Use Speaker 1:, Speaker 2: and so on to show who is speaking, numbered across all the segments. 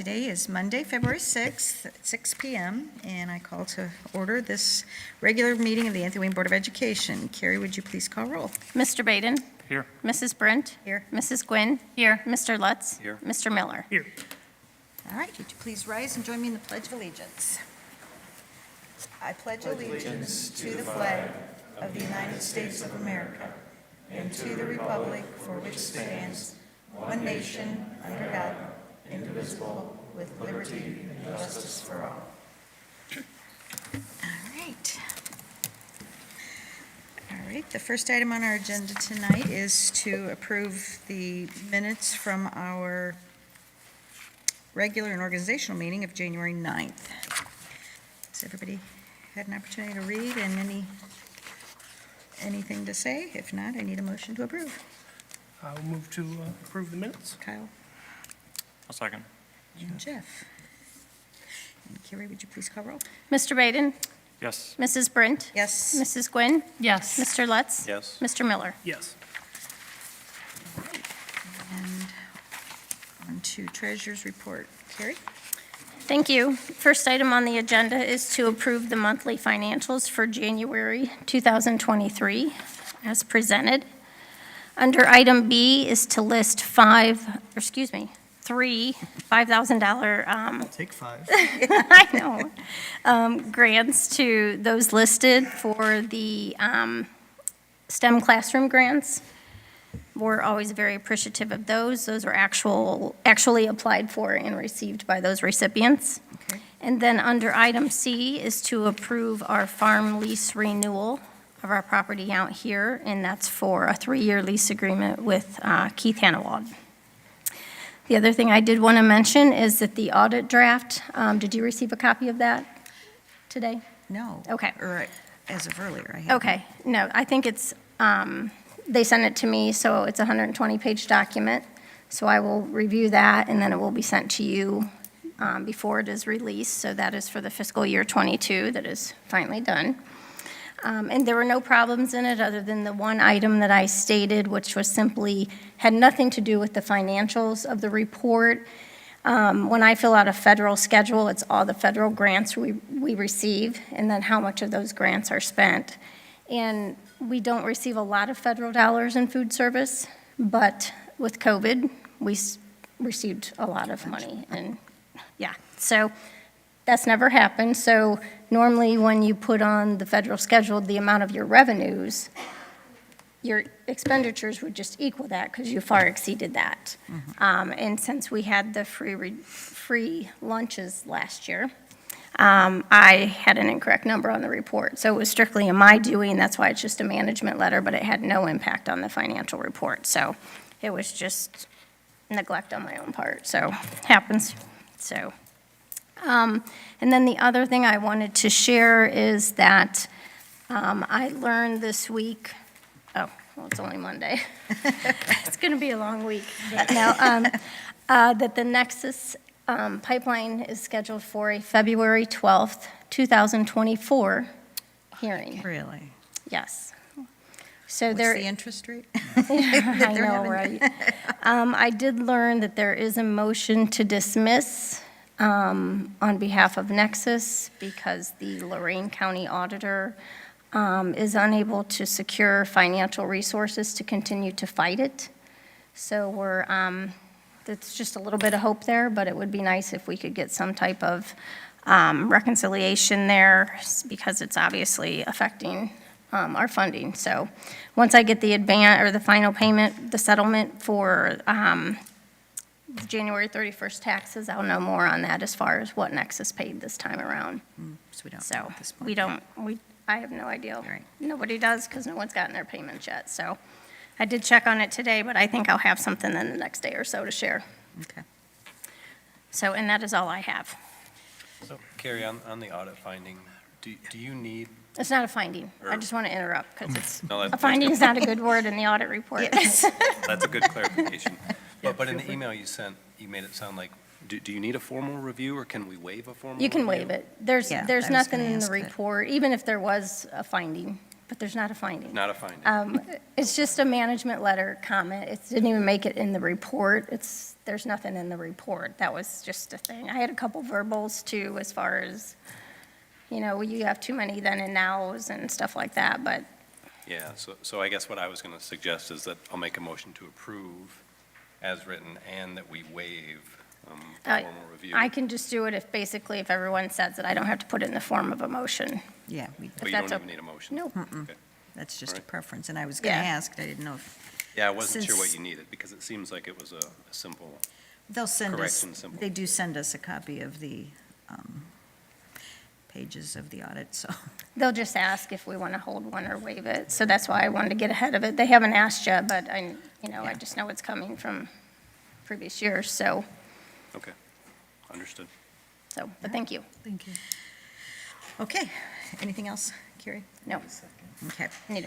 Speaker 1: Today is Monday, February 6th, at 6 PM, and I call to order this regular meeting of the Anthony Wayne Board of Education. Carrie, would you please call roll?
Speaker 2: Mr. Baden?
Speaker 3: Here.
Speaker 2: Mrs. Brent?
Speaker 1: Here.
Speaker 2: Mrs. Gwynn? Here. Mr. Lutz?
Speaker 3: Here.
Speaker 2: Mr. Miller?
Speaker 3: Here.
Speaker 1: All right, would you please rise and join me in the Pledge of Allegiance? I pledge allegiance to the flag of the United States of America and to the republic for which stands one nation, under God, indivisible, with liberty and justice for all. All right. All right, the first item on our agenda tonight is to approve the minutes from our regular and organizational meeting of January 9th. Has everybody had an opportunity to read and anything to say? If not, I need a motion to approve.
Speaker 3: I'll move to approve the minutes.
Speaker 1: Kyle
Speaker 3: I'll second.
Speaker 1: and Jeff. And Carrie, would you please call roll?
Speaker 2: Mr. Baden?
Speaker 3: Yes.
Speaker 2: Mrs. Brent?
Speaker 1: Yes.
Speaker 2: Mrs. Gwynn?
Speaker 4: Yes.
Speaker 2: Mr. Lutz?
Speaker 3: Yes.
Speaker 2: Mr. Miller?
Speaker 3: Yes.
Speaker 1: And on to treasurer's report. Carrie?
Speaker 2: Thank you. First item on the agenda is to approve the monthly financials for January 2023 as presented. Under item B is to list three $5,000
Speaker 5: Take five.
Speaker 2: I know. Grants to those listed for the STEM classroom grants. We're always very appreciative of those. Those are actually applied for and received by those recipients.
Speaker 1: Okay.
Speaker 2: And then under item C is to approve our farm lease renewal of our property out here, and that's for a 3-year lease agreement with Keith Hannawald. The other thing I did want to mention is that the audit draft, did you receive a copy of that today?
Speaker 1: No.
Speaker 2: Okay.
Speaker 1: Or as of earlier, I haven't.
Speaker 2: Okay, no, I think it's, they sent it to me, so it's a 120-page document. So I will review that, and then it will be sent to you before it is released. So that is for the fiscal year '22 that is finally done. And there were no problems in it other than the one item that I stated, which was simply, had nothing to do with the financials of the report. When I fill out a federal schedule, it's all the federal grants we receive, and then how much of those grants are spent. And we don't receive a lot of federal dollars in food service, but with COVID, we received a lot of money, and yeah, so that's never happened. So normally when you put on the federal schedule the amount of your revenues, your expenditures would just equal that because you far exceeded that. And since we had the free lunches last year, I had an incorrect number on the report. So it was strictly in my doing. That's why it's just a management letter, but it had no impact on the financial report. So it was just neglect on my own part. So happens. So. And then the other thing I wanted to share is that I learned this week, well, it's only Monday. It's going to be a long week. No, that the Nexus pipeline is scheduled for a February 12th, 2024 hearing.
Speaker 1: Really?
Speaker 2: Yes. So
Speaker 1: What's
Speaker 2: there.
Speaker 1: the interest rate?
Speaker 2: I
Speaker 1: they're
Speaker 2: know,
Speaker 1: having?
Speaker 2: right? I did learn that there is a motion to dismiss on behalf of Nexus because the Lorain County Auditor is unable to secure financial resources to continue to fight it. So that's just a little bit of hope there, but it would be nice if we could get some type of reconciliation there because it's obviously affecting our funding. So once I get the the final payment, the settlement for the January 31st taxes, I'll know more on that as far as what Nexus paid this time around.
Speaker 1: So we don't know
Speaker 2: So
Speaker 1: at this point.
Speaker 2: I have no idea.
Speaker 1: Right.
Speaker 2: Nobody does because no one's gotten their payments yet. So I did check on it today, but I think I'll have something in the next day or so to share.
Speaker 1: Okay.
Speaker 2: So, and that is all I have.
Speaker 6: So Carrie, on the audit finding, do you need,
Speaker 2: It's not a finding. I just want to interrupt because
Speaker 6: No, that's-
Speaker 2: a finding is not a good word in the audit report.
Speaker 1: Yes.
Speaker 6: that's a good clarification. But in the email you sent, you made it sound like, do you need a formal review or can we waive a formal review?
Speaker 2: You can waive it. There's
Speaker 1: Yeah, I was
Speaker 2: nothing
Speaker 1: gonna
Speaker 2: in the
Speaker 1: ask that.
Speaker 2: report, even if there was a finding, but there's not a finding.
Speaker 6: Not a finding.
Speaker 2: It's just a management letter comment. It didn't even make it in the report. It's there's nothing in the report. That was just a thing. I had a couple verbals too, as far as, you know, you have too many then and nows and stuff like that, but
Speaker 6: Yeah, so I guess what I was going to suggest is that I'll make a motion to approve as written and that we waive
Speaker 2: I-
Speaker 6: formal review.
Speaker 2: I can just do it if everyone says it. I don't have to put it in the form of a motion.
Speaker 1: Yeah,
Speaker 6: But you
Speaker 2: that's
Speaker 6: don't even
Speaker 2: okay.
Speaker 6: need a motion.
Speaker 2: Nope.
Speaker 6: Okay.
Speaker 1: that's just a
Speaker 6: Alright.
Speaker 1: preference, and I was going to
Speaker 2: Yeah.
Speaker 1: ask, I didn't know if,
Speaker 6: Yeah, I wasn't sure what
Speaker 1: Since-
Speaker 6: you needed, because it seems like it was a simple,
Speaker 1: they'll send us,
Speaker 6: Correction, simple.
Speaker 1: they do send us a copy of the pages of the audit, so,
Speaker 2: They'll just ask if we want to hold one or waive it, so that's why I wanted to get ahead of it. They haven't asked yet, but I
Speaker 1: Yeah.
Speaker 2: just know it's coming from previous years, so,
Speaker 6: okay, understood.
Speaker 2: but thank you.
Speaker 1: Thank you. Okay, anything else, Carrie?
Speaker 2: No,
Speaker 1: Okay,
Speaker 2: need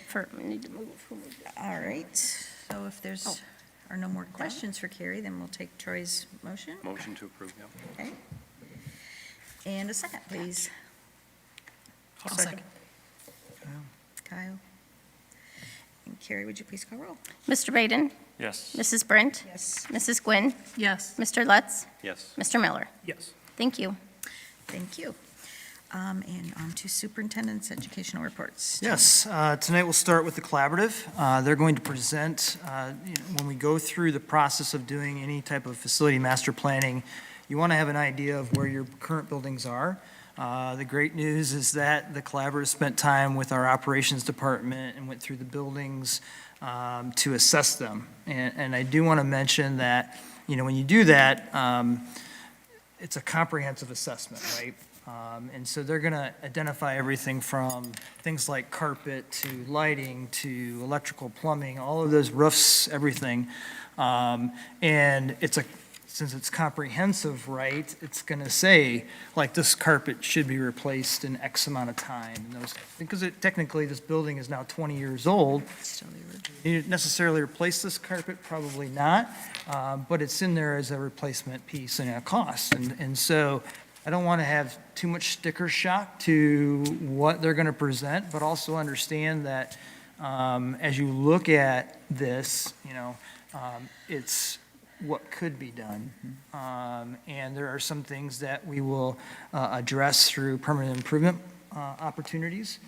Speaker 2: to move. Who moved it?
Speaker 1: all right, so if there's,
Speaker 2: Oh.
Speaker 1: are no more questions for Carrie, then we'll take Troy's motion,
Speaker 6: Motion to approve, yeah.
Speaker 1: okay? And a second, please.
Speaker 3: I'll second.
Speaker 1: Kyle? And Carrie, would you please call roll?
Speaker 2: Mr. Baden,
Speaker 3: Yes.
Speaker 2: Mrs. Brent,
Speaker 1: Yes.
Speaker 2: Mrs. Gwynn,
Speaker 4: Yes.
Speaker 2: Mr. Lutz,
Speaker 6: Yes.
Speaker 2: Mr. Miller.
Speaker 3: Yes.
Speaker 2: Thank you.
Speaker 1: Thank you. And on to superintendent's educational reports.
Speaker 5: Yes, tonight we'll start with the collaborative. They're going to present, when we go through the process of doing any type of facility master planning, you want to have an idea of where your current buildings are. The great news is that the collaborative spent time with our operations department and went through the buildings to assess them. And I do want to mention that, when you do that, it's a comprehensive assessment, right? And so they're going to identify everything from things like carpet to lighting to electrical, plumbing, all of those roofs, everything. And since it's comprehensive, right, it's going to say, like, this carpet should be replaced in X amount of time. And because technically, this building is now 20 years old. You necessarily replace this carpet? Probably not. But it's in there as a replacement piece and a cost. And so I don't want to have too much sticker shock to what they're going to present, but also understand that as you look at this, it's what could be done. And there are some things that we will address through permanent improvement opportunities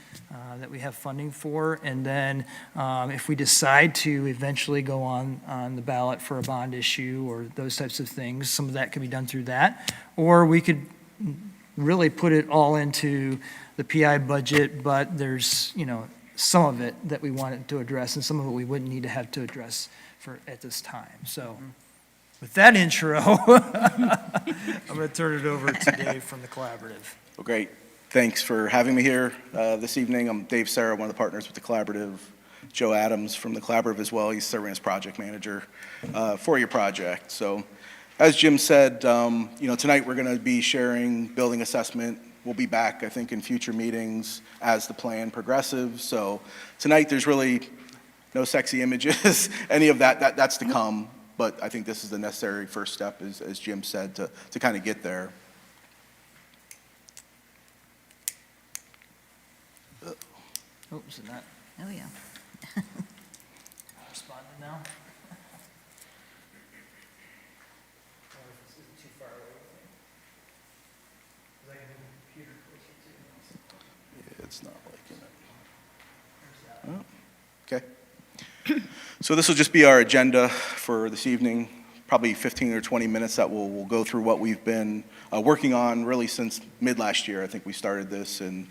Speaker 5: that we have funding for. And then if we decide to eventually go on the ballot for a bond issue or those types of things, some of that could be done through that. Or we could really put it all into the PI budget, but there's, some of it that we wanted to address and some of it we wouldn't need to have to address at this time. So with that intro, I'm going to turn it over to Dave from the Collaborative.
Speaker 7: Well, great. Thanks for having me here this evening. I'm Dave Serra, one of the partners with the Collaborative. Joe Adams from the Collaborative as well. He's serving as project manager for your project. So as Jim said, tonight we're going to be sharing building assessment. We'll be back, I think, in future meetings as the plan progresses. So tonight there's really no sexy images, any of that's to come. But I think this is the necessary first step, as Jim said, to kind of get there.
Speaker 5: Oh, is it not
Speaker 1: Oh, yeah.
Speaker 5: responding now? Or if this isn't too far away with me? 'Cause I can move the computer closer to
Speaker 7: Yeah, it's not liking it. Oh, okay. So this will just be our agenda for this evening, probably 15 or 20 minutes that we'll go through what we've been working on really since mid-last year. I think we started this in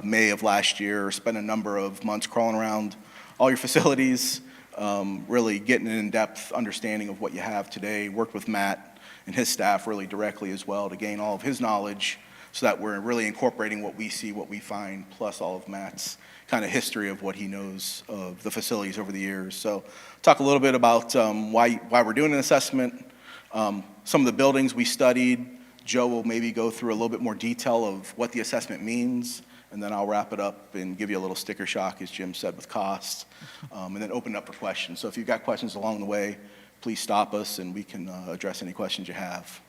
Speaker 7: May of last year, spent a number of months crawling around all your facilities, really getting an in-depth understanding of what you have today, worked with Matt and his staff really directly as well to gain all of his knowledge so that we're really incorporating what we see, what we find, plus all of Matt's kind of history of what he knows of the facilities over the years. So talk a little bit about why we're doing an assessment, some of the buildings we studied. Joe will maybe go through a little bit more detail of what the assessment means, and then I'll wrap it up and give you a little sticker shock, as Jim said, with costs, and then open it up for questions. So if you've got questions along the way, please stop us and we can address any questions you have.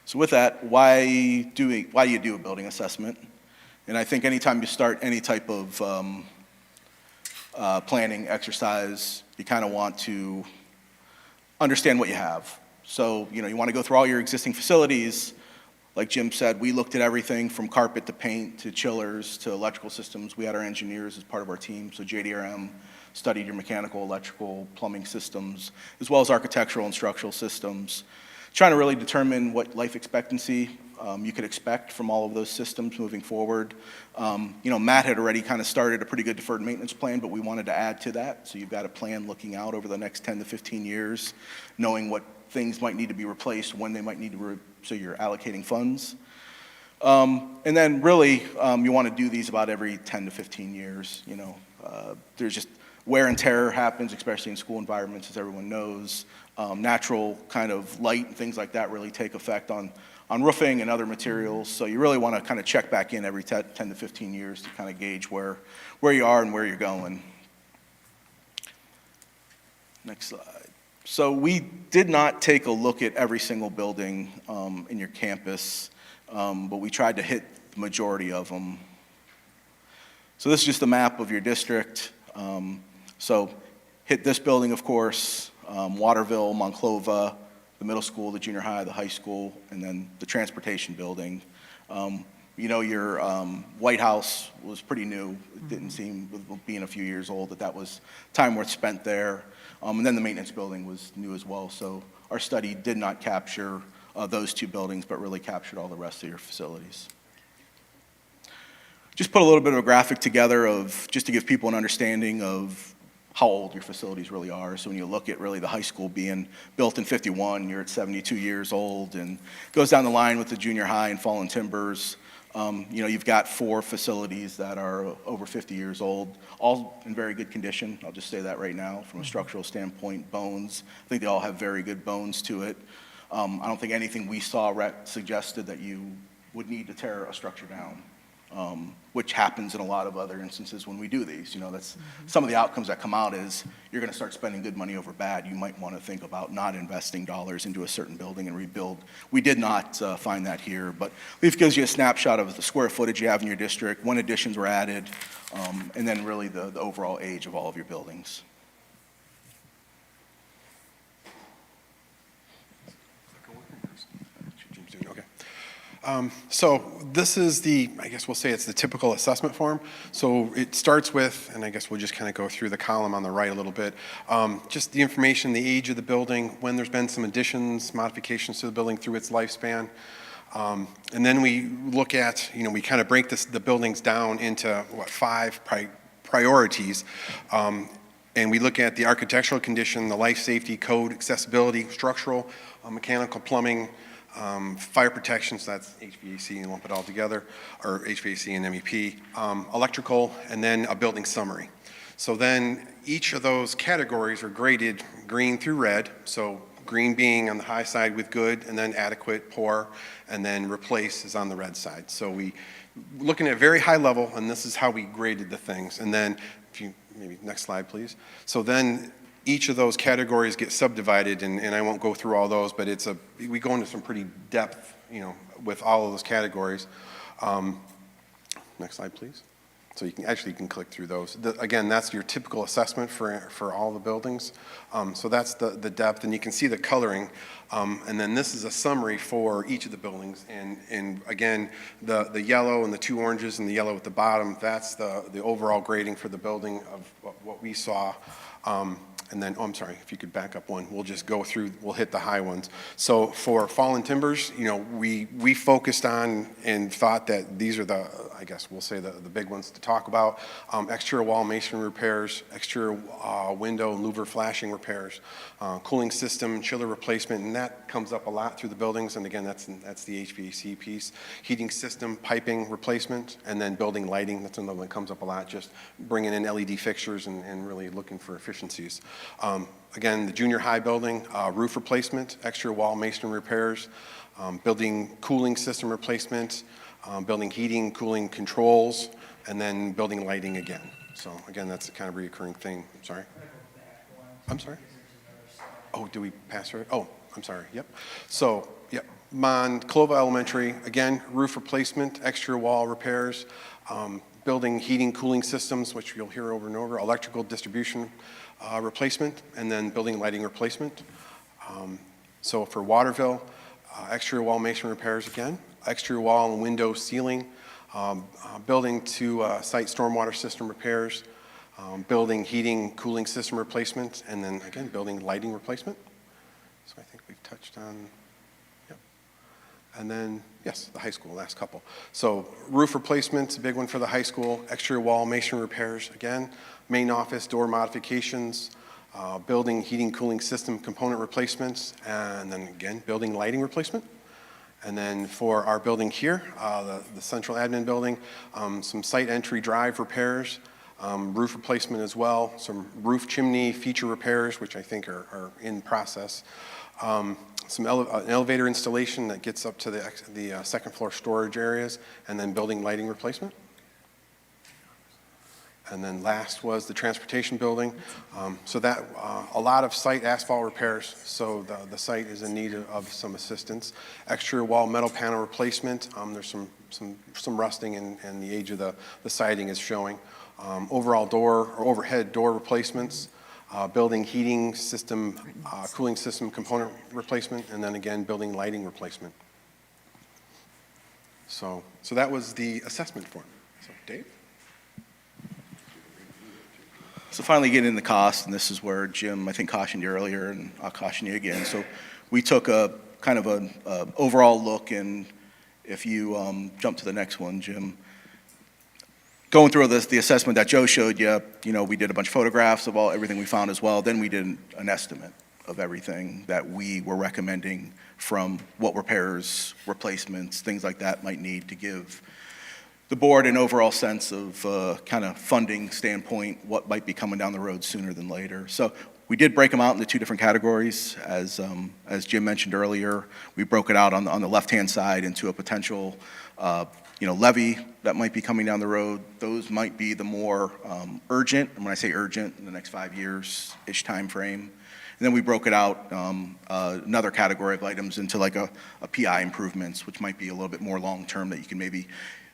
Speaker 7: So with that, why do you do a building assessment? And I think anytime you start any type of planning exercise, you kind of want to understand what you have. So, you want to go through all your existing facilities. Like Jim said, we looked at everything from carpet to paint to chillers to electrical systems. We had our engineers as part of our team, so JDRM studied your mechanical, electrical, plumbing systems, as well as architectural and structural systems, trying to really determine what life expectancy you could expect from all of those systems moving forward. Matt had already kind of started a pretty good deferred maintenance plan, but we wanted to add to that. So you've got a plan looking out over the next 10 to 15 years, knowing what things might need to be replaced, when they might need to, so you're allocating funds. And then really, you want to do these about every 10 to 15 years. There's just wear and tear happens, especially in school environments, as everyone knows. Natural kind of light and things like that really take effect on roofing and other materials. So you really want to kind of check back in every 10 to 15 years to kind of gauge where you are and where you're going. Next slide. So we did not take a look at every single building in your campus, but we tried to hit the majority of them. So this is just a map of your district. So hit this building, of course, Waterville, Monclova, the middle school, the junior high, the high school, and then the transportation building. Your White House was pretty new. It didn't seem, with being a few years old, that was time worth spent there. And then the maintenance building was new as well. So our study did not capture those two buildings, but really captured all the rest of your facilities. Just put a little bit of a graphic together just to give people an understanding of how old your facilities really are. So when you look at really the high school being built in 51, you're at 72 years old, and goes down the line with the junior high and Fallen Timbers. You've got 4 facilities that are over 50 years old, all in very good condition. I'll just say that right now from a structural standpoint. Bones, I think they all have very good bones to it. I don't think anything we saw suggested that you would need to tear a structure down. Which happens in a lot of other instances when we do these. That's some of the outcomes that come out is you're going to start spending good money over bad. You might want to think about not investing dollars into a certain building and rebuild. We did not find that here, but Leaf gives you a snapshot of the square footage you have in your district, when additions were added, and then really the overall age of all of your buildings.
Speaker 4: Okay. So this is I guess we'll say it's the typical assessment form. So it starts with, and I guess we'll just kind of go through the column on the right a little bit, just the information, the age of the building, when there's been some additions, modifications to the building through its lifespan. And then we look at, we kind of break the buildings down into, 5 priorities. And we look at the architectural condition, the life safety, code, accessibility, structural, mechanical, plumbing, fire protection, so that's HVAC and lump it all together, or HVAC and MEP, electrical, and then a building summary. So then each of those categories are graded green through red, so green being on the high side with good, and then adequate, poor, and then replace is on the red side. So we looking at very high level, and this is how we graded the things. And then, if you, maybe next slide, please. So then each of those categories get subdivided, and I won't go through all those, but we go into some pretty depth, with all of those categories. Next slide, please. So you can click through those. Again, that's your typical assessment for all the buildings. So that's the depth, and you can see the coloring. And then this is a summary for each of the buildings. And again, the yellow and the 2 oranges and the yellow at the bottom, that's the overall grading for the building of what we saw. And then, I'm sorry, if you could back up one, we'll just go through, we'll hit the high ones. So for Fallen Timbers, we focused on and thought that these are I guess we'll say the big ones to talk about. Exterior wall masonry repairs, exterior window and louver flashing repairs, cooling system, chiller replacement, and that comes up a lot through the buildings. And again, that's the HVAC piece. Heating system, piping replacement, and then building lighting. That's another one that comes up a lot, just bringing in LED fixtures and really looking for efficiencies. Again, the junior high building, roof replacement, exterior wall masonry repairs, building cooling system replacement, building heating, cooling controls, and then building lighting again. So again, that's a kind of reoccurring thing. Sorry. I'm sorry. Oh, do we pass her? Oh, I'm sorry. Yep. So, yep. Monclova Elementary, again, roof replacement, exterior wall repairs, building heating, cooling systems, which you'll hear over and over, electrical distribution replacement, and then building lighting replacement. So for Waterville, exterior wall masonry repairs again, exterior wall and window ceiling, building to site stormwater system repairs, building heating, cooling system replacement, and then again, building lighting replacement. So I think we've touched on, yep. And then, yes, the high school, last couple. So roof replacement, a big one for the high school, exterior wall masonry repairs, again, main office door modifications, building heating, cooling system component replacements, and then again, building lighting replacement. And then for our building here, the central admin building, some site entry drive repairs, roof replacement as well, some roof chimney feature repairs, which I think are in process, an elevator installation that gets up to the second floor storage areas, and then building lighting replacement. And then last was the transportation building. So that, a lot of site asphalt repairs, so the site is in need of some assistance. Exterior wall metal panel replacement, there's some rusting and the age of the siding is showing. Overall door or overhead door replacements, building heating system, cooling system component replacement, and then again, building lighting replacement. So that was the assessment form. So Dave?
Speaker 7: So finally getting into cost, and this is where Jim, I think, cautioned you earlier, and I'll caution you again. So we took a kind of an overall look, and if you jump to the next one, Jim, going through the assessment that Joe showed you, we did a bunch of photographs of everything we found as well. Then we did an estimate of everything that we were recommending from what repairs, replacements, things like that might need to give the board an overall sense of kind of funding standpoint, what might be coming down the road sooner than later. So we did break them out into two different categories. As Jim mentioned earlier, we broke it out on the left-hand side into a potential levy that might be coming down the road. Those might be the more urgent, and when I say urgent, in the next 5 years-ish time frame. And then we broke it out, another category of items into like a PI improvements, which might be a little bit more long-term, that you can maybe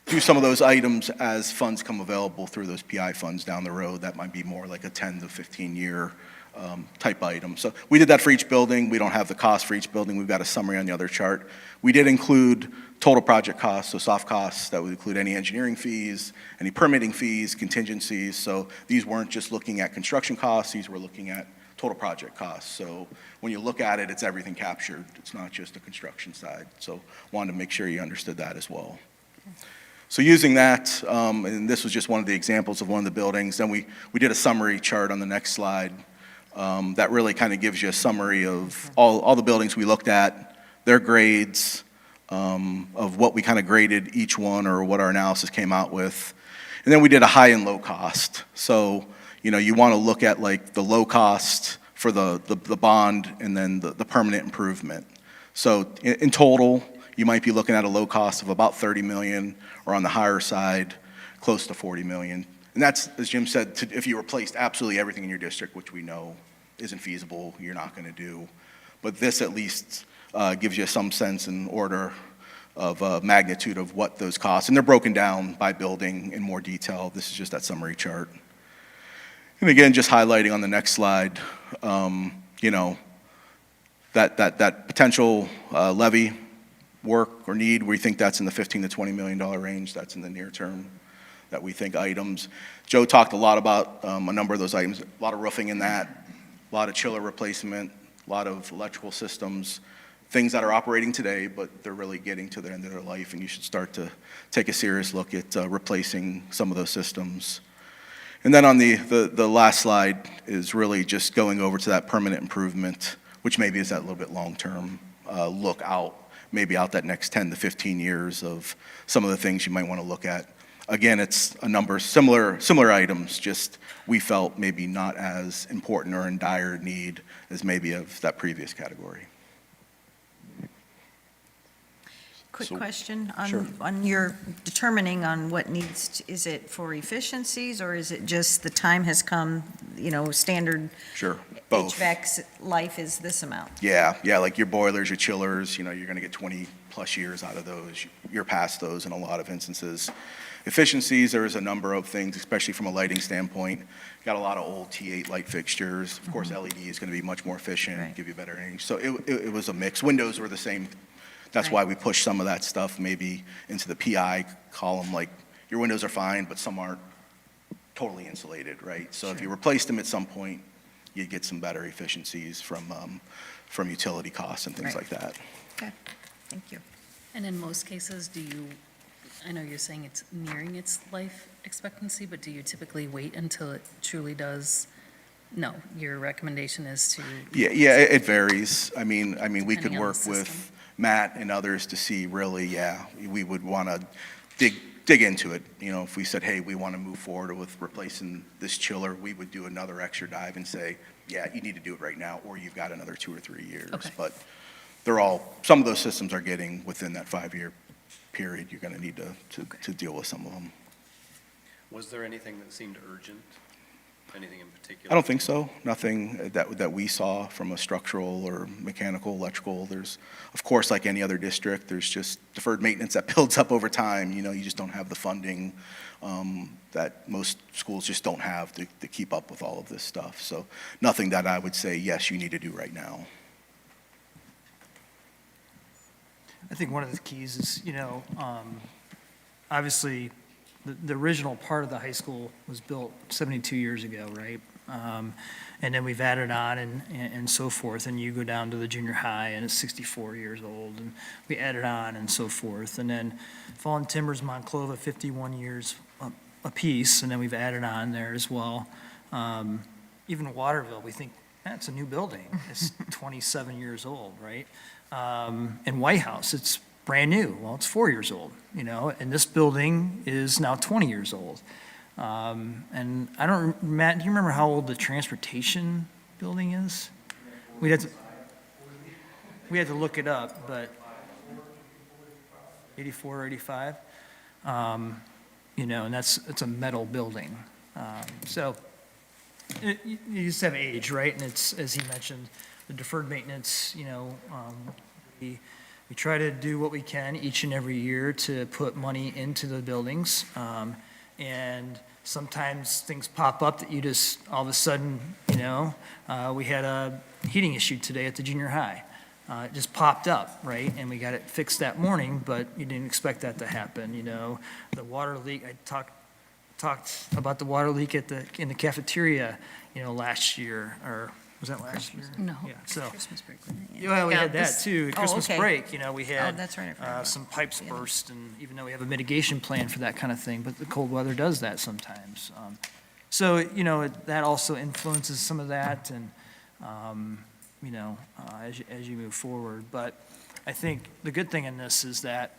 Speaker 7: do some of those items as funds come available through those PI funds down the road. That might be more like a 10 to 15 year type item. So we did that for each building. We don't have the cost for each building. We've got a summary on the other chart. We did include total project costs, so soft costs. That would include any engineering fees, any permitting fees, contingencies. So these weren't just looking at construction costs. These were looking at total project costs. So when you look at it, it's everything captured. It's not just the construction side. So wanted to make sure you understood that as well. So using that, and this was just one of the examples of one of the buildings, then we did a summary chart on the next slide that really kind of gives you a summary of all the buildings we looked at, their grades, of what we kind of graded each one or what our analysis came out with. And then we did a high and low cost. So, you want to look at like the low cost for the bond and then the permanent improvement. So in total, you might be looking at a low cost of about 30 million, or on the higher side, close to 40 million. And that's, as Jim said, if you replaced absolutely everything in your district, which we know isn't feasible, you're not going to do. But this at least gives you some sense and order of magnitude of what those costs, and they're broken down by building in more detail. This is just that summary chart. And again, just highlighting on the next slide, that potential levy work or need, we think that's in the $15 to $20 million range. That's in the near term that we think items. Joe talked a lot about a number of those items, a lot of roofing in that, a lot of chiller replacement, a lot of electrical systems, things that are operating today, but they're really getting to the end of their life, and you should start to take a serious look at replacing some of those systems. And then on the last slide is really just going over to that permanent improvement, which maybe is that little bit long-term look out, maybe out that next 10 to 15 years of some of the things you might want to look at. Again, it's a number similar items, just we felt maybe not as important or in dire need as maybe of that previous category.
Speaker 1: Quick
Speaker 4: So-
Speaker 1: question
Speaker 4: Sure.
Speaker 1: on your determining on what needs, is it for efficiencies, or is it just the time has come, standard
Speaker 7: Sure, both.
Speaker 1: HVAC's life is this amount?
Speaker 7: Yeah, like your boilers, your chillers, you're going to get 20+ 20-plus years out of those. You're past those in a lot of instances. Efficiencies, there is a number of things, especially from a lighting standpoint. Got a lot of old T8 light fixtures. Of course, LED is going to be much more efficient,
Speaker 1: Right.
Speaker 7: give you better range. So it was a mix. Windows were the same. That's why we pushed some of that stuff maybe into the PI column, like your windows are fine, but some aren't totally insulated, right? So if you replaced them at some point, you'd get some better efficiencies from utility costs and things
Speaker 1: Right.
Speaker 7: like that.
Speaker 1: Okay, thank you.
Speaker 3: And in most cases, I know you're saying it's nearing its life expectancy, but do you typically wait until it truly does? No, your recommendation is to,
Speaker 7: Yeah, it varies. I mean, we could
Speaker 3: Depending on the
Speaker 7: work with
Speaker 3: system.
Speaker 7: Matt and others to see really, we would want to dig into it. You know, if we said, hey, we want to move forward with replacing this chiller, we would do another extra dive and say, yeah, you need to do it right now, or you've got another 2 or 3 years.
Speaker 3: Okay.
Speaker 7: But some of those systems are getting within that 5-year period. You're going to need to deal with some of them.
Speaker 6: Was there anything that seemed urgent? Anything in particular?
Speaker 7: I don't think so. Nothing that we saw from a structural or mechanical, electrical. There's, of course, like any other district, there's just deferred maintenance that builds up over time. You know, you just don't have the funding that most schools just don't have to keep up with all of this stuff. So nothing that I would say, yes, you need to do right now.
Speaker 5: I think one of the keys is, obviously, the original part of the high school was built 72 years ago, right? And then we've added on and so forth, and you go down to the junior high, and it's 64 years old, and we added on and so forth. And then Fallen Timbers, Monclova, 51 years apiece, and then we've added on there as well. Even Waterville, we think, that's a new building. It's 27 years old, right? And White House, it's brand new. Well, it's 4 years old, and this building is now 20 years old. And Matt, do you remember how old the transportation building is? We had to look it up, but 84 or 85? And it's a metal building. So you just have age, right? And it's, as he mentioned, the deferred maintenance, we try to do what we can each and every year to put money into the buildings. And sometimes things pop up that you just, all of a sudden, we had a heating issue today at the junior high. It just popped up, right? And we got it fixed that morning, but you didn't expect that to happen, The water leak, I talked about the water leak in the cafeteria, last year, or was that last year?
Speaker 3: no.
Speaker 5: Yeah, so.
Speaker 3: Christmas break, wasn't it?
Speaker 5: Yeah, we
Speaker 3: Yeah,
Speaker 5: had that
Speaker 3: this-
Speaker 5: too.
Speaker 1: Oh,
Speaker 5: Christmas
Speaker 1: okay.
Speaker 5: break, we
Speaker 1: Oh,
Speaker 5: had
Speaker 1: that's right, I forgot about
Speaker 5: some pipes
Speaker 1: Yeah.
Speaker 5: burst, and even though we have a mitigation plan for that kind of thing, but the cold weather does that sometimes. So, that also influences some of that, and, as you move forward. But I think the good thing in this is that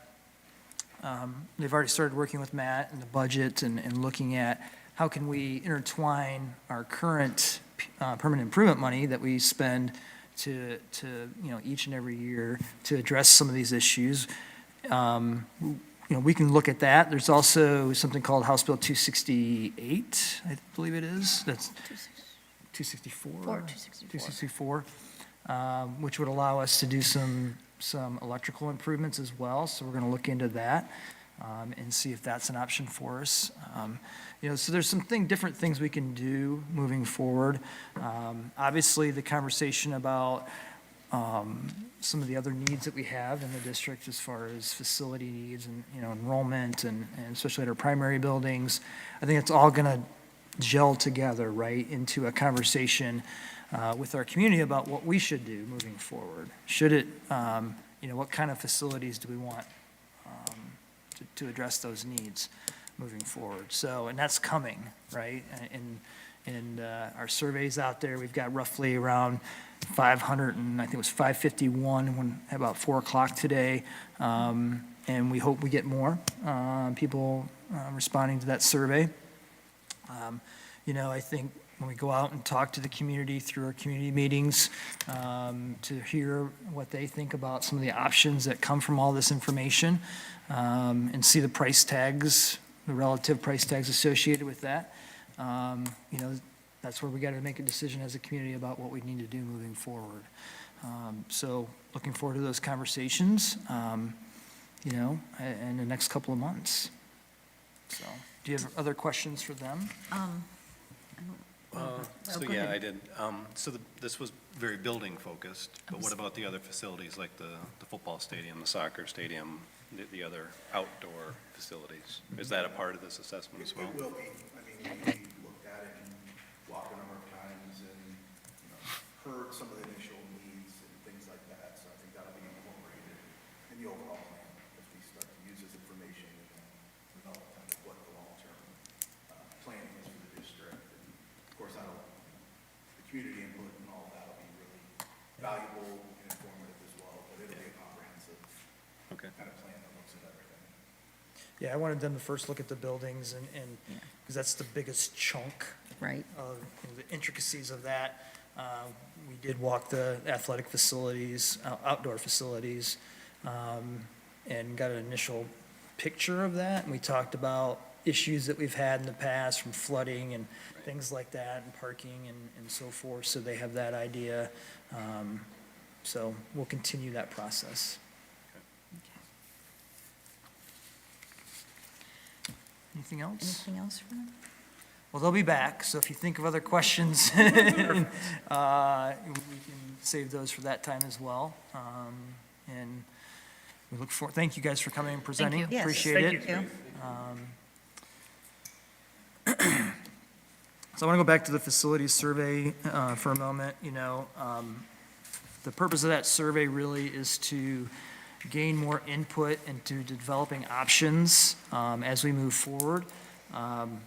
Speaker 5: they've already started working with Matt and the budget and looking at how can we intertwine our current permanent improvement money that we spend to each and every year to address some of these issues. We can look at that. There's also something called House Bill 268, I believe it is. That's 264? 264, which would allow us to do some electrical improvements as well. So we're going to look into that and see if that's an option for us. So there's different things we can do moving forward. Obviously, the conversation about some of the other needs that we have in the district as far as facility needs and, enrollment and especially at our primary buildings, I think it's all going to gel together, right, into a conversation with our community about what we should do moving forward. Should it, what kind of facilities do we want to address those needs moving forward? So, and that's coming, right? And our surveys out there, we've got roughly around 500, and I think it was 551 about 4 o'clock today. And we hope we get more people responding to that survey. I think when we go out and talk to the community through our community meetings, to hear what they think about some of the options that come from all this information, and see the price tags, the relative price tags associated with that. That's where we got to make a decision as a community about what we need to do moving forward. So looking forward to those conversations. in the next couple of months. So, do you have other questions for them?
Speaker 6: So,
Speaker 1: go
Speaker 6: yeah,
Speaker 1: ahead.
Speaker 6: I did. So this was very building-focused, but what about the other facilities, like the football stadium, the soccer stadium, the other outdoor facilities? Is that a part of this assessment as well?
Speaker 7: It will be. I mean, we looked at it and walked a number of times and, heard some of the initial needs and things like that. So I think that'll be incorporated in the overall plan as we start to use this information and develop kind of what the long-term planning is for the district. And of course, the community input and all of that will be really valuable and informative as well, but it'll be a comprehensive
Speaker 6: Okay.
Speaker 7: kind of plan that looks at everything.
Speaker 5: Yeah, I wanted them to first look at the buildings and, because that's the biggest chunk
Speaker 1: Right.
Speaker 5: of the intricacies of that. We did walk the athletic facilities, outdoor facilities, and got an initial picture of that. And we talked about issues that we've had in the past from flooding and things like that, and parking and so forth, so they have that idea. So we'll continue that process. Anything else?
Speaker 1: Anything else for them?
Speaker 5: Well, they'll be back, so if you think of other questions, we can save those for that time as well. And we look forward, thank you guys for coming and presenting.
Speaker 3: you.
Speaker 1: Yes,
Speaker 5: Appreciate it.
Speaker 1: thank you.
Speaker 5: So I want to go back to the facilities survey for a moment. The purpose of that survey really is to gain more input into developing options as we move forward. I'm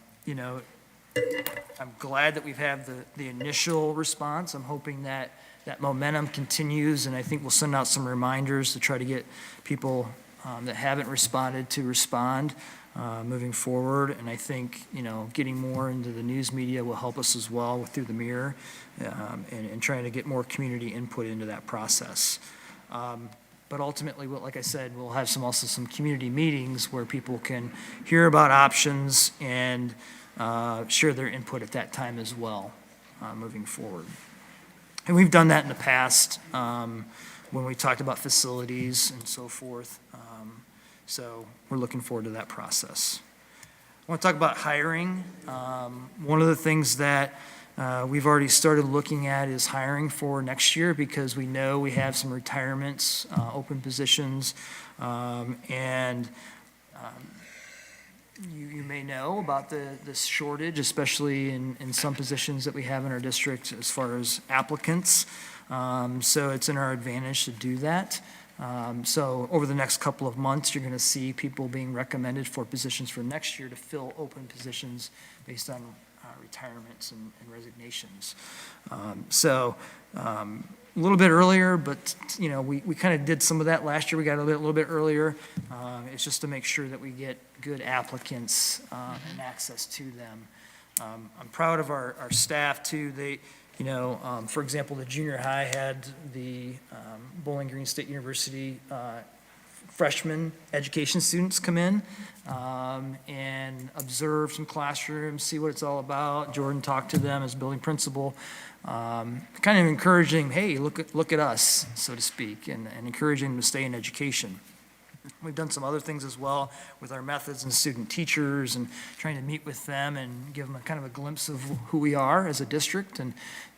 Speaker 5: glad that we've had the initial response. I'm hoping that momentum continues, and I think we'll send out some reminders to try to get people that haven't responded to respond moving forward. And I think, getting more into the news media will help us as well through the Mirror, and trying to get more community input into that process. But ultimately, like I said, we'll have also some community meetings where people can hear about options and share their input at that time as well, moving forward. And we've done that in the past when we talked about facilities and so forth. So we're looking forward to that process. I want to talk about hiring. One of the things that we've already started looking at is hiring for next year, because we know we have some retirements, open positions, and you may know about the shortage, especially in some positions that we have in our district as far as applicants. So it's in our advantage to do that. So over the next couple of months, you're going to see people being recommended for positions for next year to fill open positions based on retirements and resignations. A little bit earlier, but, we kind of did some of that last year. We got a little bit earlier. It's just to make sure that we get good applicants and access to them. I'm proud of our staff, too. They, for example, the junior high had the Bowling Green State University freshman education students come in and observe some classrooms, see what it's all about. Jordan talked to them as building principal, kind of encouraging, hey, look at us, so to speak, and encouraging them to stay in education. We've done some other things as well with our methods and student teachers, and trying to meet with them and give them a kind of a glimpse of who we are as a district, and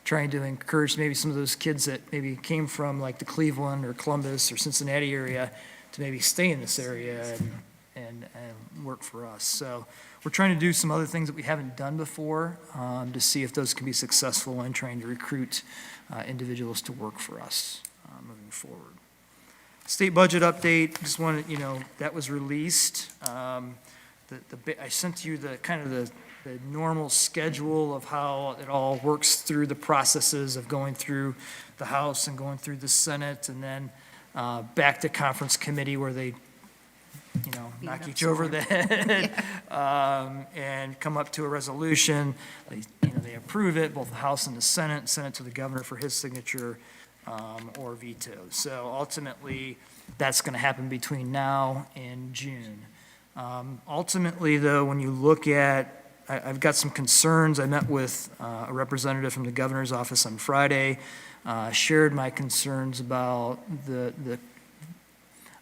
Speaker 5: trying to encourage maybe some of those kids that maybe came from like the Cleveland or Columbus or Cincinnati area to maybe stay in this area and work for us. So we're trying to do some other things that we haven't done before to see if those can be successful in trying to recruit individuals to work for us moving forward. State budget update, just wanted, that was released. I sent you the kind of the normal schedule of how it all works through the processes of going through the House and going through the Senate, and then back to conference committee where they, knock
Speaker 1: up
Speaker 5: each
Speaker 1: some
Speaker 5: over
Speaker 1: more.
Speaker 5: the head and come up to a resolution. They approve it, both the House and the Senate, send it to the governor for his signature or veto. So ultimately, that's going to happen between now and June. Ultimately, though, when you look at, I've got some concerns. I met with a representative from the governor's office on Friday, shared my concerns about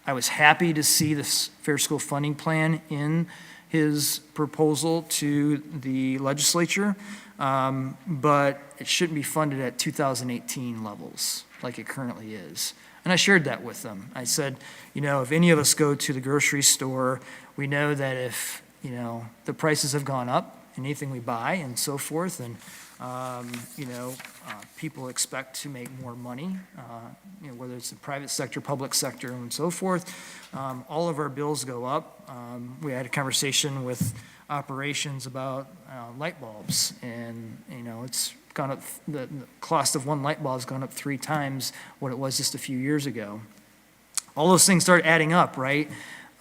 Speaker 5: I was happy to see this Fair School Funding Plan in his proposal to the legislature, but it shouldn't be funded at 2018 levels like it currently is. And I shared that with them. I said, if any of us go to the grocery store, we know that if, the prices have gone up, anything we buy and so forth, and, people expect to make more money, whether it's the private sector, public sector, and so forth. All of our bills go up. We had a conversation with operations about light bulbs, and, it's gone up, the cost of one light bulb has gone up 3 times what it was just a few years ago. All those things start adding up, right?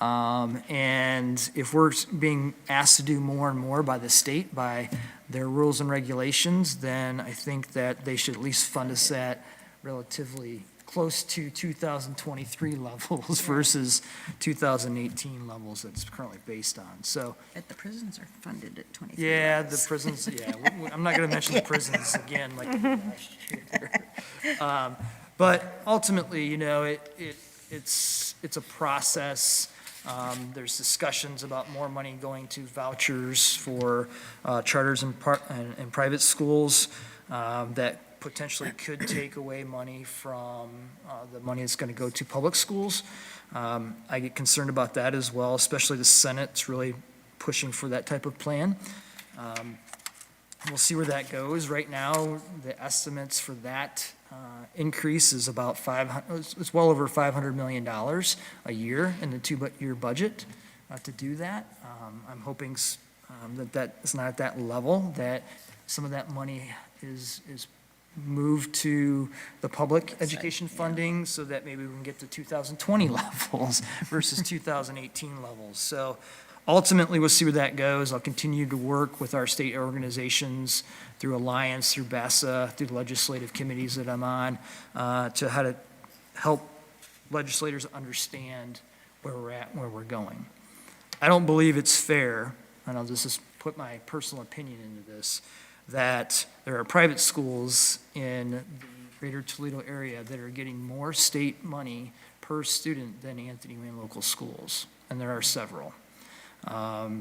Speaker 5: And if we're being asked to do more and more by the state, by their rules and regulations, then I think that they should at least fund us at relatively close to 2023 levels versus 2018 levels that's currently based on. So,
Speaker 1: But the prisons are funded at 23.
Speaker 5: yeah, the prisons, I'm not going to mention the prisons again like we did last year. But ultimately, it's a process. There's discussions about more money going to vouchers for charters and private schools that potentially could take away money from the money that's going to go to public schools. I get concerned about that as well, especially the Senate's really pushing for that type of plan. We'll see where that goes. Right now, the estimates for that increase is about it's well over $500 million a year in the 2-year budget to do that. I'm hoping that it's not at that level, that some of that money is moved to the public education funding so that maybe we can get to 2020 levels versus 2018 levels. So ultimately, we'll see where that goes. I'll continue to work with our state organizations through Alliance, through BASA, through the legislative committees that I'm on, to how to help legislators understand where we're at and where we're going. I don't believe it's fair, and I'll just put my personal opinion into this, that there are private schools in the greater Toledo area that are getting more state money per student than Anthony Wayne local schools, and there are several.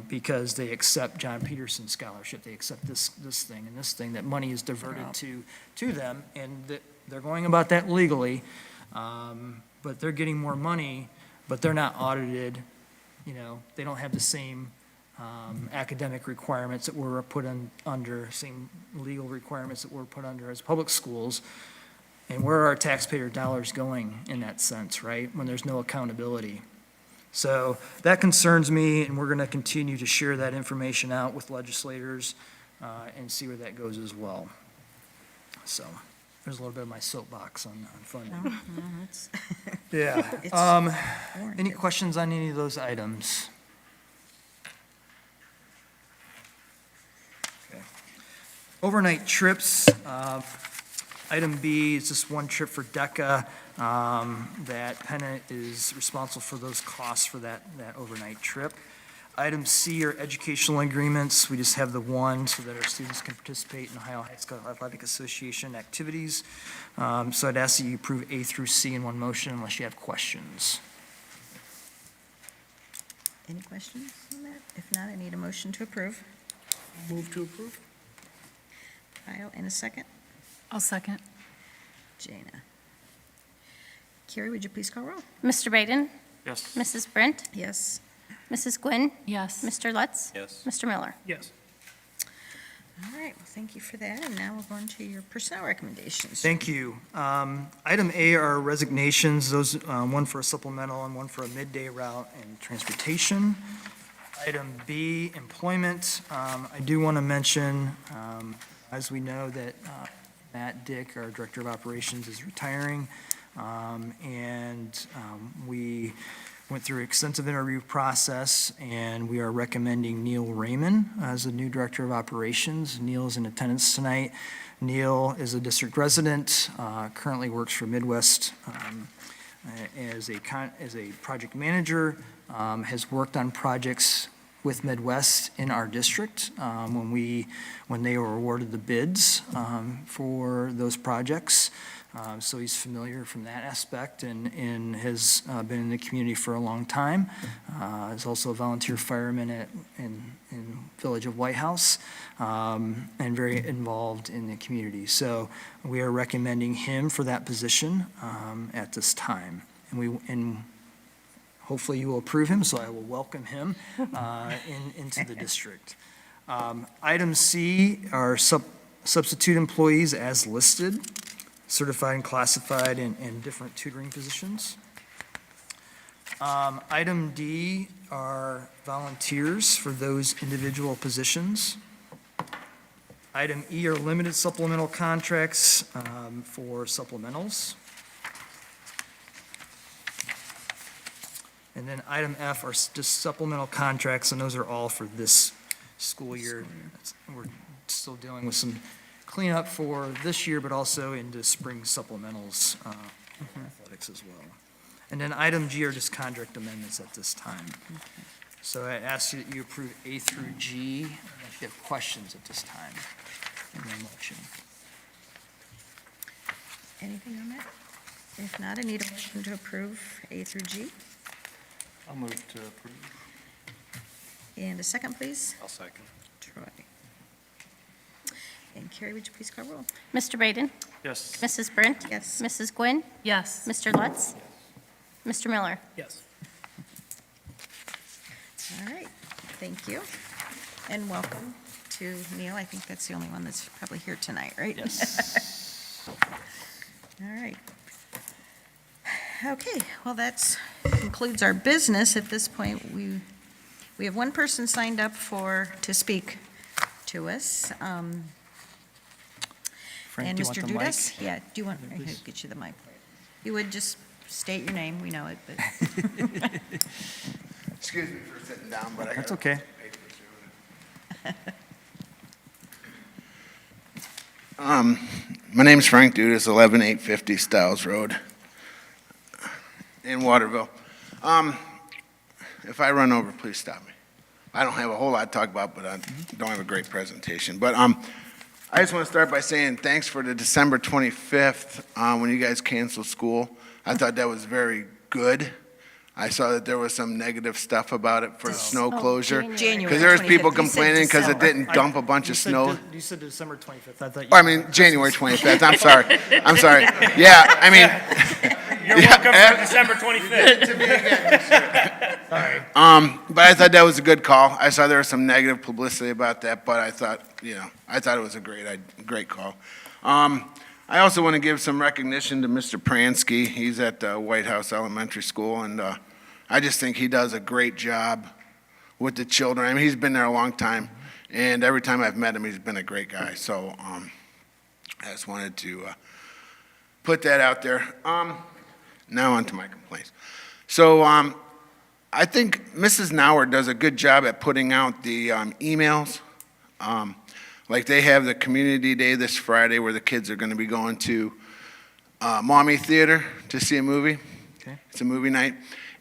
Speaker 5: Because they accept John Peterson scholarship, they accept this thing and this thing, that money is diverted to them, and they're going about that legally, but they're getting more money, but they're not audited, they don't have the same academic requirements that we're put under, same legal requirements that we're put under as public schools, and where are our taxpayer dollars going in that sense, right, when there's no accountability? So that concerns me, and we're going to continue to share that information out with legislators and see where that goes as well. So there's a little bit of my soapbox on funding.
Speaker 1: No, it's
Speaker 5: Yeah.
Speaker 1: It's
Speaker 5: Any
Speaker 1: warranted.
Speaker 5: questions on any of those items? Okay. Overnight trips. Item B is just one trip for DECA, that Pennant is responsible for those costs for that overnight trip. Item C are educational agreements. We just have the one so that our students can participate in Ohio High School Athletic Association activities. So I'd ask that you approve A through C in one motion unless you have questions.
Speaker 1: Any questions on that? If not, I need a motion to approve.
Speaker 5: Move to approve.
Speaker 1: Kyle, in a second.
Speaker 3: I'll second.
Speaker 1: Jana. Carrie, would you please call roll?
Speaker 2: Mr. Baden?
Speaker 5: Yes.
Speaker 2: Mrs. Brent?
Speaker 1: Yes.
Speaker 2: Mrs. Gwynn?
Speaker 3: Yes.
Speaker 2: Mr. Lutz?
Speaker 6: Yes.
Speaker 2: Mr. Miller?
Speaker 5: Yes.
Speaker 1: All right, well, thank you for that, and now we're going to your personnel recommendations.
Speaker 5: Thank you. Item A are resignations, those, one for a supplemental and one for a midday route and transportation. Item B, employment. I do want to mention, as we know, that Matt Dick, our Director of Operations, is retiring. We went through an extensive interview process, and we are recommending Neil Raymond as the new Director of Operations. Neil is in attendance tonight. Neil is a district resident, currently works for Midwest as a project manager, has worked on projects with Midwest in our district when they were awarded the bids for those projects. So he's familiar from that aspect and has been in the community for a long time. Is also a volunteer fireman in Village of White House, and very involved in the community. So we are recommending him for that position at this time. And hopefully you will approve him, so I will welcome him into the district. Item C are substitute employees as listed, certified and classified and different tutoring positions. Item D are volunteers for those individual positions. Item E are limited supplemental contracts for supplementals. And then item F are just supplemental contracts, and those are all for this school year. We're still dealing with some cleanup for this year, but also into spring supplementals, athletics as well. And then item G are just contract amendments at this time. So I ask you that you approve A through G, if you have questions at this time in the motion.
Speaker 1: Anything on that? If not, I need a motion to approve A through G.
Speaker 6: I'll move to approve.
Speaker 1: And a second, please.
Speaker 6: I'll second.
Speaker 1: Troy. And Carrie, would you please call roll?
Speaker 2: Mr. Baden?
Speaker 6: Yes.
Speaker 2: Mrs. Brent?
Speaker 1: Yes.
Speaker 2: Mrs. Gwynn?
Speaker 3: Yes.
Speaker 2: Mr. Lutz? Mr. Miller?
Speaker 5: Yes.
Speaker 1: All right, thank you. And welcome to Neil. I think that's the only one that's probably here tonight, right?
Speaker 5: Yes.
Speaker 1: All right. Okay, well, that concludes our business. At this point, we have one person signed up to speak to us.
Speaker 5: Frank,
Speaker 1: And
Speaker 5: do you want
Speaker 1: Mr.
Speaker 5: the mic?
Speaker 1: Dudas? Yeah, do you want,
Speaker 5: Yeah,
Speaker 1: I'll
Speaker 5: please.
Speaker 1: get you the mic. You would just state your name, we know it, but,
Speaker 8: Excuse me for sitting down, but I got.
Speaker 5: That's okay.
Speaker 8: My name's Frank Dudas, 11850 Stiles Road in Waterville. If I run over, please stop me. I don't have a whole lot to talk about, but I don't have a great presentation. But I just want to start by saying thanks for the December 25th, when you guys canceled school. I thought that was very good. I saw that there was some negative stuff about it for the snow closure.
Speaker 1: January
Speaker 8: Because there was
Speaker 1: 25th.
Speaker 8: people
Speaker 1: You said
Speaker 8: complaining because it
Speaker 1: December.
Speaker 8: didn't dump a bunch of snow.
Speaker 5: You said December 25th. I thought you.
Speaker 8: I mean, January 25th, I'm sorry. I'm sorry. Yeah, I mean.
Speaker 9: You're welcome for December 25th.
Speaker 8: But I thought that was a good call. I saw there was some negative publicity about that, but I thought it was a great call. I also want to give some recognition to Mr. Pransky. He's at White House Elementary School, and I just think he does a great job with the children. I mean, he's been there a long time, and every time I've met him, he's been a great guy. So I just wanted to put that out there. Now on to my complaints. So I think Mrs. Nauer does a good job at putting out the emails. Like they have the community day this Friday where the kids are going to be going to Maumee Theater to see a movie.
Speaker 5: Okay.
Speaker 8: It's a movie night.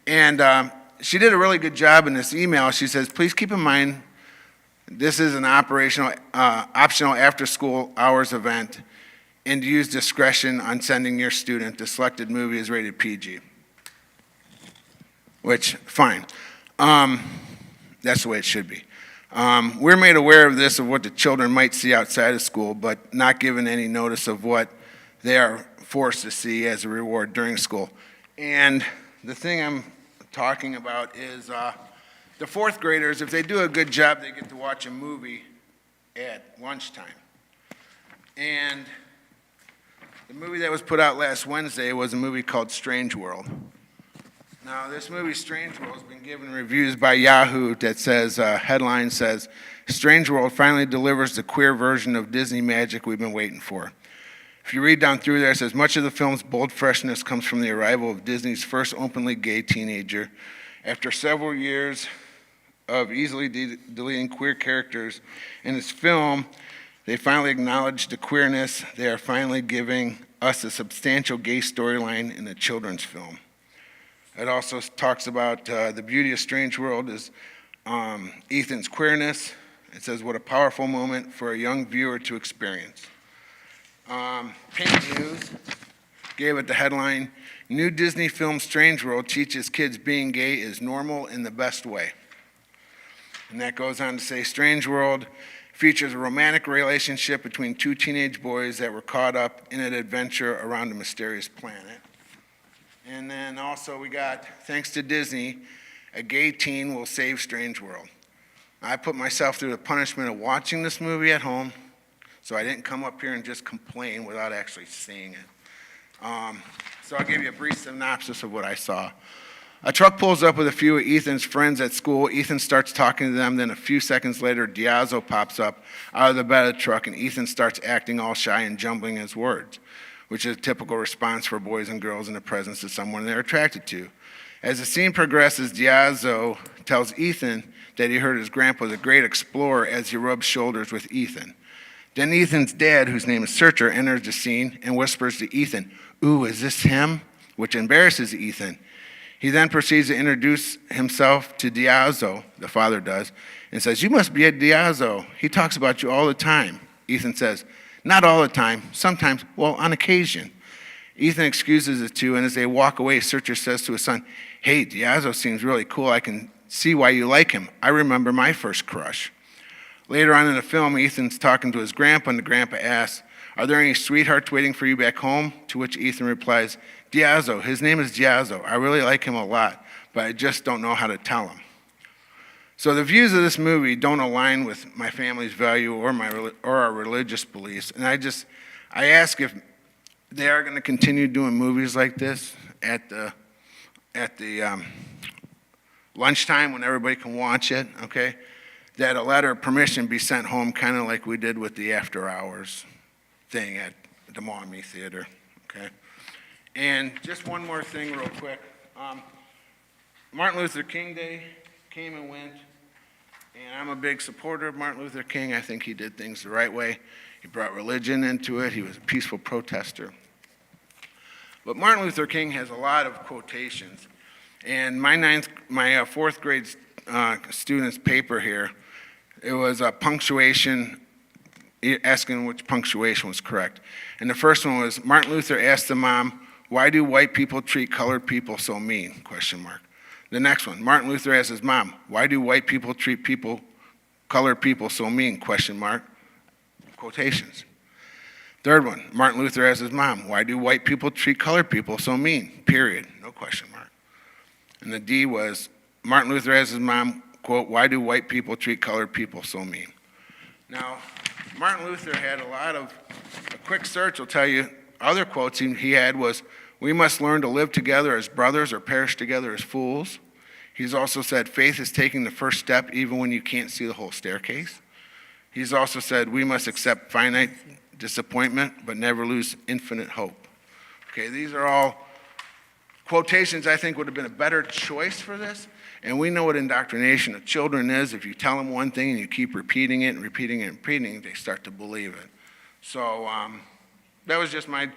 Speaker 8: And she did a really good job in this email. She says, please keep in mind, this is an optional after-school hours event, and to use discretion on sending your student. The selected movie is rated PG. Which, fine. That's the way it should be. We're made aware of this, of what the children might see outside of school, but not given any notice of what they are forced to see as a reward during school. And the thing I'm talking about is the fourth graders, if they do a good job, they get to watch a movie at lunchtime. And the movie that was put out last Wednesday was a movie called Strange World. Now, this movie, Strange World, has been given reviews by Yahoo that says, headline says, Strange World finally delivers the queer version of Disney magic we've been waiting for. If you read down through there, it says, much of the film's bold freshness comes from the arrival of Disney's first openly gay teenager. After several years of easily deleting queer characters in this film, they finally acknowledged the queerness. They are finally giving us a substantial gay storyline in a children's film. It also talks about the beauty of Strange World is Ethan's queerness. It says, what a powerful moment for a young viewer to experience. Pink News gave it the headline, "New Disney film Strange World teaches kids being gay is normal in the best way." And that goes on to say, Strange World features a romantic relationship between two teenage boys that were caught up in an adventure around a mysterious planet. And then also we got, thanks to Disney, a gay teen will save Strange World. I put myself through the punishment of watching this movie at home, so I didn't come up here and just complain without actually seeing it. So I'll give you a brief synopsis of what I saw. A truck pulls up with a few of Ethan's friends at school. Ethan starts talking to them, then a few seconds later, Diazzo pops up out of the bed of the truck, and Ethan starts acting all shy and jumbling his words, which is a typical response for boys and girls in the presence of someone they're attracted to. As the scene progresses, Diazzo tells Ethan that he heard his grandpa was a great explorer as he rubs shoulders with Ethan. Then Ethan's dad, whose name is Searcher, enters the scene and whispers to Ethan, "Ooh, is this him?" which embarrasses Ethan. He then proceeds to introduce himself to Diazzo, the father does, and says, "You must be a Diazzo. He talks about you all the time." Ethan says, "Not all the time, sometimes, well, on occasion." Ethan excuses the two, and as they walk away, Searcher says to his son, "Hey, Diazzo seems really cool. I can see why you like him. I remember my first crush." Later on in the film, Ethan's talking to his grandpa, and the grandpa asks, "Are there any sweethearts waiting for you back home?" To which Ethan replies, "Diazzo, his name is Diazzo. I really like him a lot, but I just don't know how to tell him." So the views of this movie don't align with my family's value or our religious beliefs, and I ask if they are going to continue doing movies like this at the lunchtime when everybody can watch it, okay, that a letter of permission be sent home, kind of like we did with the after hours thing at the Maumee Theater, okay? And just one more thing real quick. Martin Luther King Day came and went, and I'm a big supporter of Martin Luther King. I think he did things the right way. He brought religion into it. He was a peaceful protester. But Martin Luther King has a lot of quotations. And my fourth grade student's paper here, it was a punctuation, asking which punctuation was correct. And the first one was, Martin Luther asked the mom, "Why do white people treat colored people so mean?" ? The next one, Martin Luther asked his mom, "Why do white people treat colored people so mean?" ? Quotations. Third one, Martin Luther asked his mom, "Why do white people treat colored people so mean?" Period. No question mark. And the D was, Martin Luther asked his mom, quote, "Why do white people treat colored people so mean?" Now, Martin Luther had a quick search will tell you, other quotes he had was, "We must learn to live together as brothers or perish together as fools." He's also said, "Faith is taking the first step even when you can't see the whole staircase." He's also said, "We must accept finite disappointment, but never lose infinite hope." Okay, these are all quotations I think would have been a better choice for this. And we know what indoctrination of children is. If you tell them one thing and you keep repeating it and repeating it and repeating it, they start to believe it. So that was just my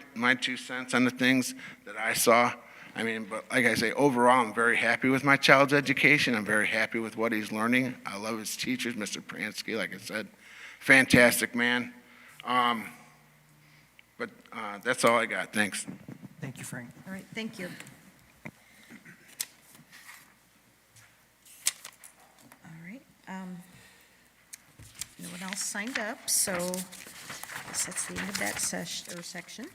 Speaker 8: 2 cents on the things that I saw. I mean, but like I say, overall, I'm very happy with my child's education. I'm very happy with what he's learning. I love his teachers, Mr. Pransky, like I said, fantastic man. But that's all I got. Thanks.
Speaker 5: Thank you, Frank.
Speaker 1: All right, thank you. All right. No one else signed up, so I guess that's the end of that section.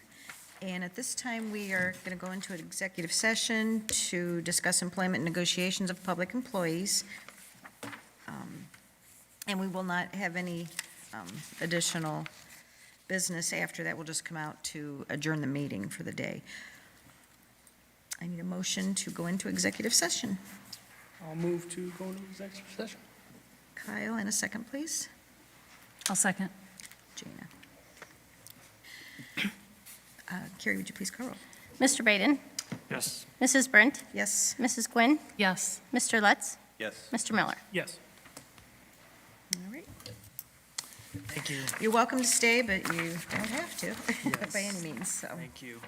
Speaker 1: And at this time, we are going to go into an executive session to discuss employment negotiations of public employees. And we will not have any additional business after that. We'll just come out to adjourn the meeting for the day. I need a motion to go into executive session.
Speaker 9: I'll move to go into executive session.
Speaker 1: Kyle, and a second, please.
Speaker 3: I'll second.
Speaker 1: Gina. Carrie, would you please call roll?
Speaker 2: Mr. Baden?
Speaker 9: Yes.
Speaker 2: Mrs. Brent?
Speaker 1: Yes.
Speaker 2: Mrs. Quinn?
Speaker 3: Yes.
Speaker 2: Mr. Lutz?
Speaker 6: Yes.
Speaker 2: Mr. Miller?
Speaker 9: Yes.
Speaker 1: All right.
Speaker 5: Thank you.
Speaker 1: You're welcome to stay, but you don't have to by any means, so.
Speaker 5: Thank you.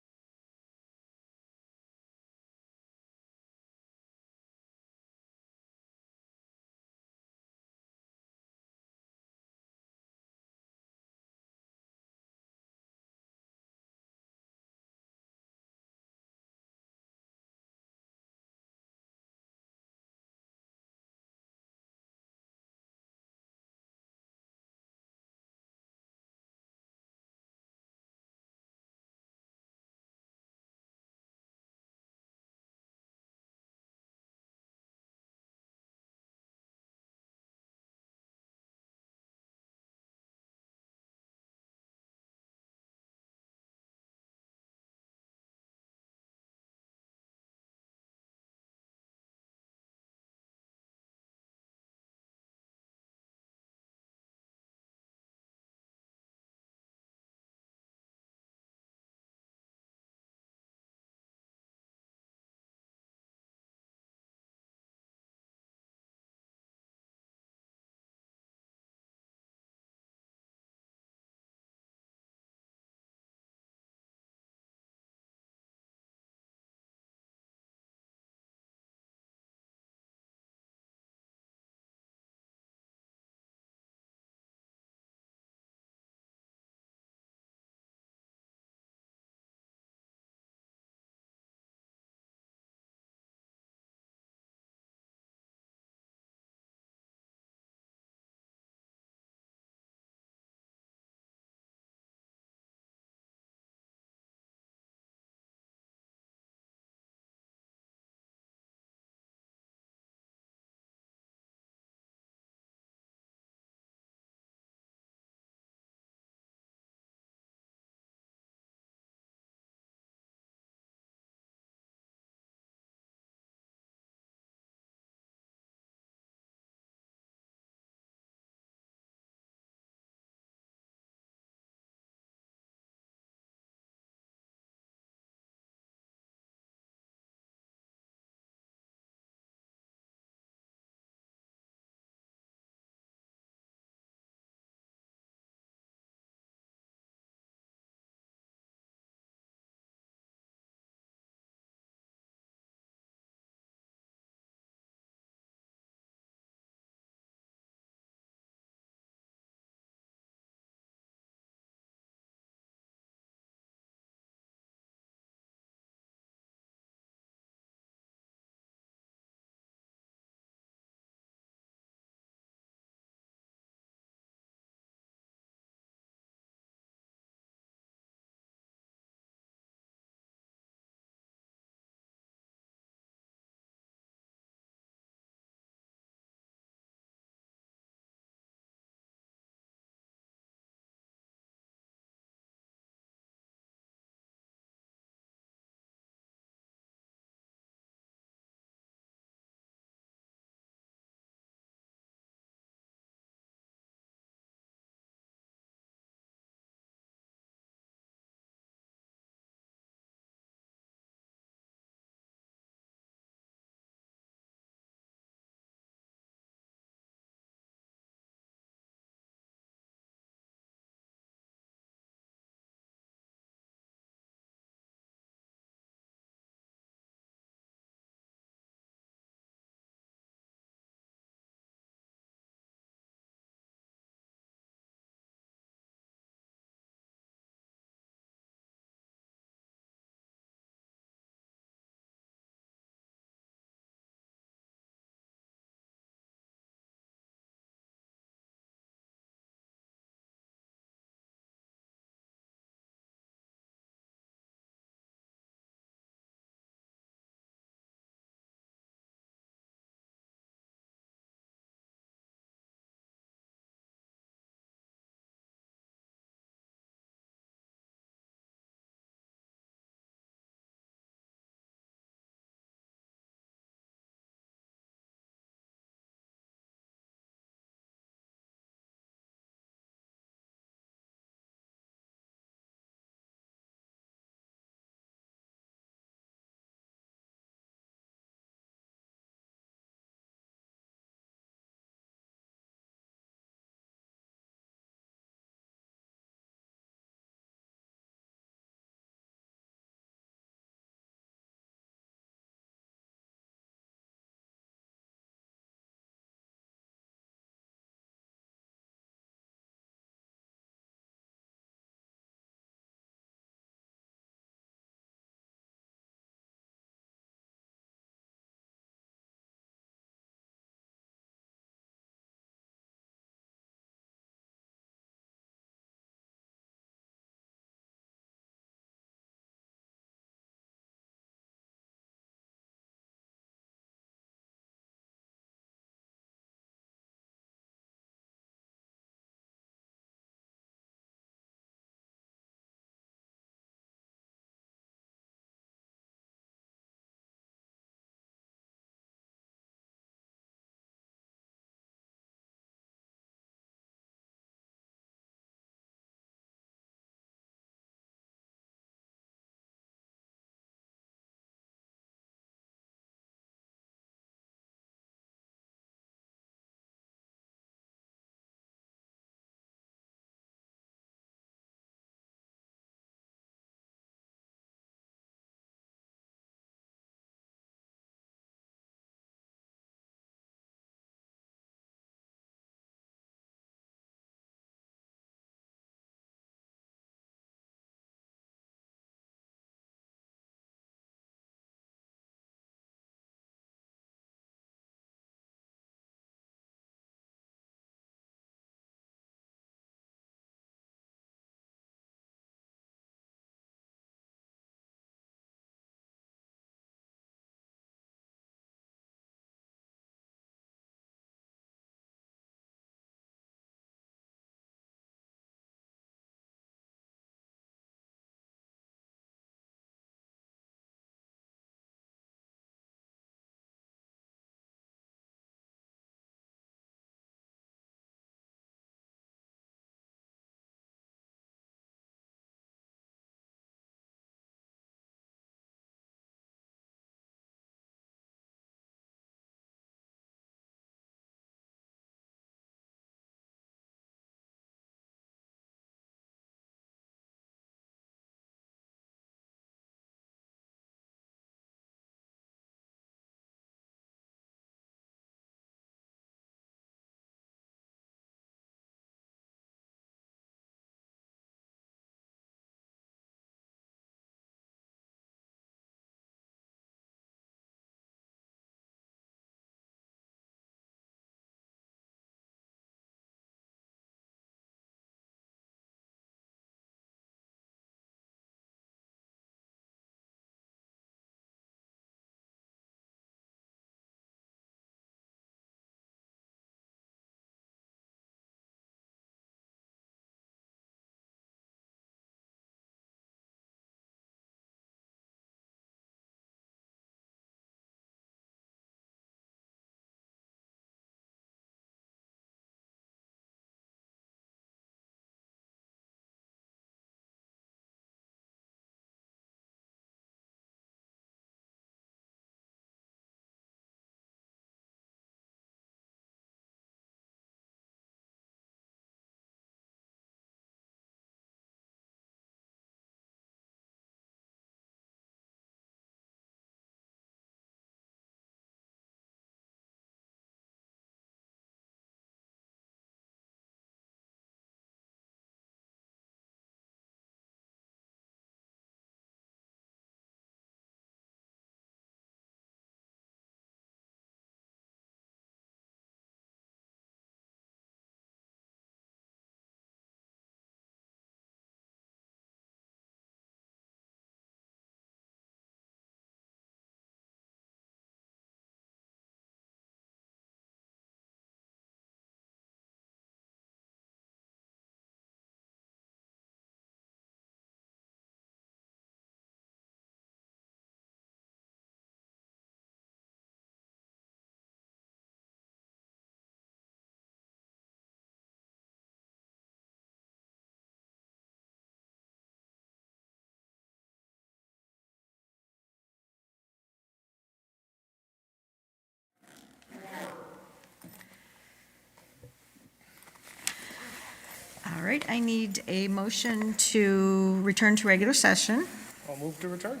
Speaker 1: right, I need a motion to return to regular session.
Speaker 9: I'll move to return.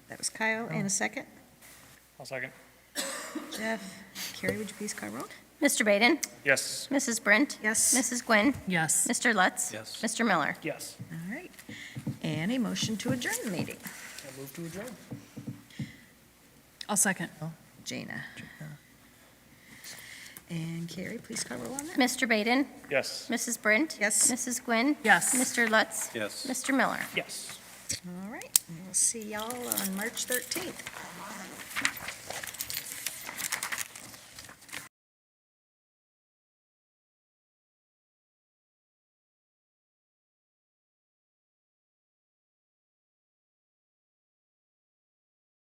Speaker 1: That was Kyle, and a second.
Speaker 9: I'll second.
Speaker 1: Jeff, Carrie, would you please call roll?
Speaker 2: Mr. Baden?
Speaker 9: Yes.
Speaker 2: Mrs. Brent?
Speaker 1: Yes.
Speaker 2: Mrs. Gwynn?
Speaker 3: Yes.
Speaker 2: Mr. Lutz?
Speaker 6: Yes.
Speaker 2: Mr. Miller?
Speaker 9: Yes.
Speaker 1: All right, and a motion to adjourn the meeting.
Speaker 9: I'll move to adjourn.
Speaker 3: I'll second.
Speaker 1: Jana. And Carrie, please call roll on that.
Speaker 2: Mr. Baden?
Speaker 9: Yes.
Speaker 2: Mrs. Brent?
Speaker 1: Yes.
Speaker 2: Mrs. Gwynn?
Speaker 3: Yes.
Speaker 2: Mr. Lutz?
Speaker 6: Yes.
Speaker 2: Mr. Miller?
Speaker 9: Yes.
Speaker 1: All right, we'll see y'all on March 13th.